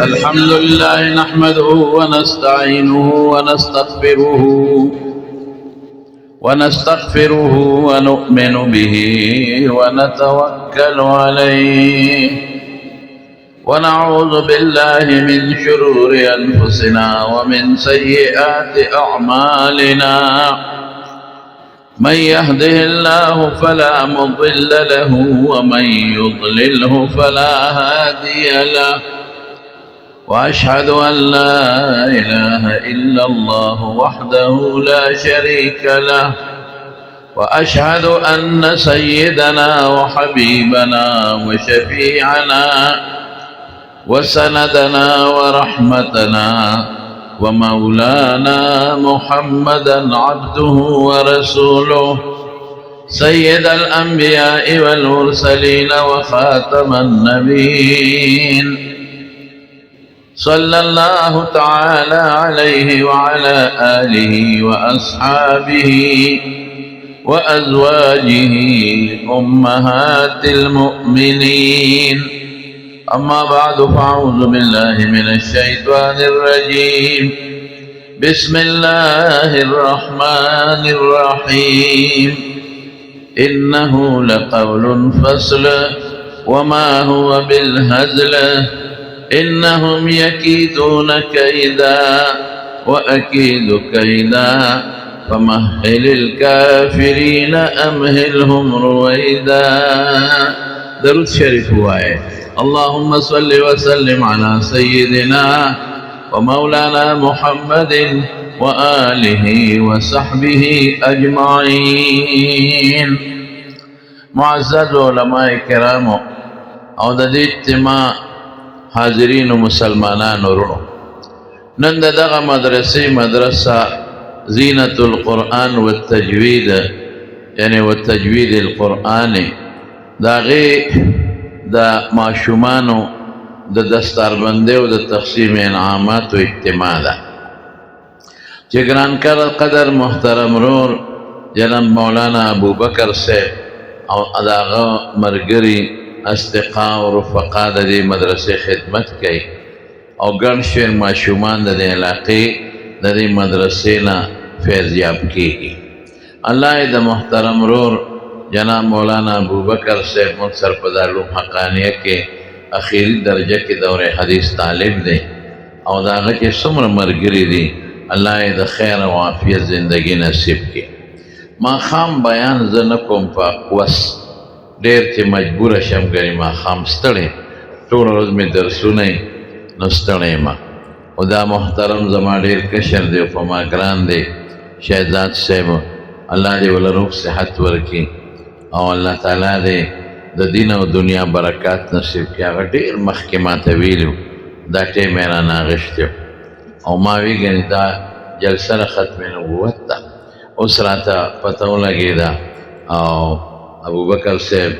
الحمد لله نحمده ونستعينه ونستغفره ونؤمن به ونتوكل عليه ونعوذ بالله من شرور أنفسنا ومن سيئات أعمالنا من يهده الله فلا مضل له ومن يضلله فلا هادي له وأشهد أن لا إله إلا الله وحده لا شريك له وأشهد أن سيدنا وحبيبنا وشفيعنا وسندنا ورحمتنا ومولانا محمدا عبده ورسوله سيد الأنبياء والمرسلين وخاتم النبيين صلى الله تعالى عليه وعلى آله وأصحابه وأزواجه أمهات المؤمنين أما بعد فأعوذ بالله من الشيطان الرجيم بسم الله الرحمن الرحيم إنه لقول فصل وما هو بالهزل إنهم يكيدون كيدا وأكيد كيدا فمهل الكافرين أمهلهم رويدا. درود شريف هواي. اللهم صل وسلم على سيدنا ومولانا محمد وآله وصحبه أجمعين. معزز علماء کرام او د دې اجتماع حاضرین و مسلمانانو ورونو، نن دغه مدرسه زینت القرآن والتجوید یعنی والتجوید القرآنی داغه د ماشومانو د دستاربندۍ او د تقسیم انعامات و اجتماع ده چې ګران قدر محترم رور جناب مولانا ابوبکر صاحب او داغه مرګري اصدقاء او رفقا د دې مدرسې خدمت کوي او ګڼ شمېر ماشومان د دې علاقې د دې مدرسې نه فیضیاب کېږي. الله یې د محترم رور جناب مولانا ابوبکر صاحب موږ سره په دارالعلوم حقانیه کې اخیری درجه کې دورې حدیث طالب دی او د هغه چې څومره ملګري دي الله یې د خیر او عافیت زندګي نصیب کړي. ماښام بیان زه نه کوم په وس ډېر چې مجبوره شم ګنې ماښام ستړی ټوله ورځ مې درسونه نو ستړی یم او دا محترم زما ډېر کشر دی او په ما ګران دی شهزاد صاحب الله دې ول روغ صحت ورکړي او الله تعالی دې د دین او دنیا برکات نصیب کړي. هغه ډېر مخکې ماته ویلي دا ټیم یې رانه اخیستی او ما وی ګنې دا جلسه د ختم نبوت ده اوس راته پته ولګېده او ابوبکر صاحب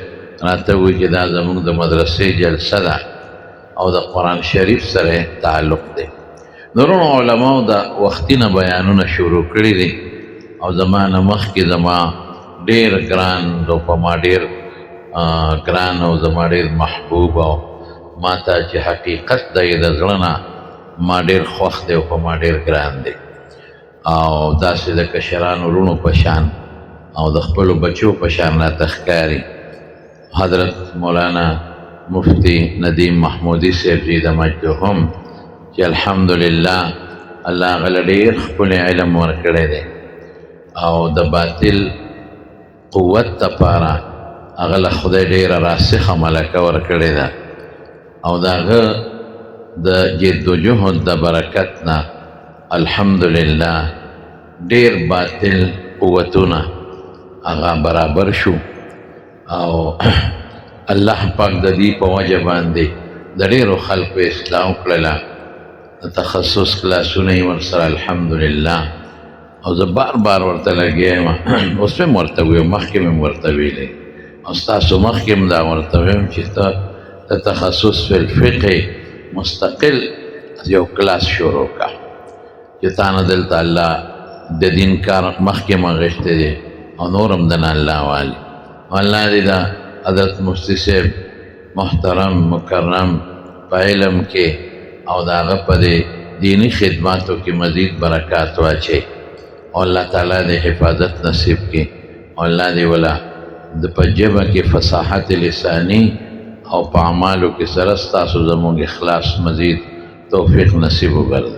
راته وویل چې دا زموږ د مدرسې جلسه ده او د قرآن شریف سره تعلق دی. نورو علماو د وختي نه بیانونه شروع کړي دي او زما نه مخکې زما ډېر ګران او په ما ډېر ګران او زما ډېر محبوب او ما ته چې حقیقت دی د زړه نه ما ډېر خوښ دی او په ما ډېر ګران دی او داسې د کشرانو وروڼو په شان او د خپلو بچو په شان راته ښکاري. حضرت مولانا مفتی ندیم محمودي صاحب جي د مجدهم چې الحمدلله الله هغه له ډېر ښکلی علم ورکړی دی او د باطل قوت دپاره هغه له خدای ډېره راسخه ملکه ورکړې ده او د هغه د جد و جهد د برکت نه الحمدلله ډېر باطل قوتونه هغه برابر شو او الله پاک د دې په وجه باندې د ډېرو خلکو اصلاح وکړله. د تخصص کلاسونه یې ورسره الحمدلله او زه بار بار ورته لګیا یم اوس مې ورته ویم مخکې مې ورته ویلی او ستاسو مخکې م دا ورته ویم چې ته د تخصص فی الفقه مستقل یو کلاس شروع کړه چې تا نه دلته الله د دین کار مخکې م غښتی دی او نور هم دنه الله والي الله دې دا حضرت مفتی صاحب محترم مکرم په علم کې او د هغه په دې دینی خدماتو کې مزید برکات واچوي او الله تعالی د حفاظت نصیب کړي او الله دې ولا د په ژبه کې فصاحت لساني او په اعمالو کې سره ستاسو زموږ اخلاص مزید توفیق نصیب وګرځي.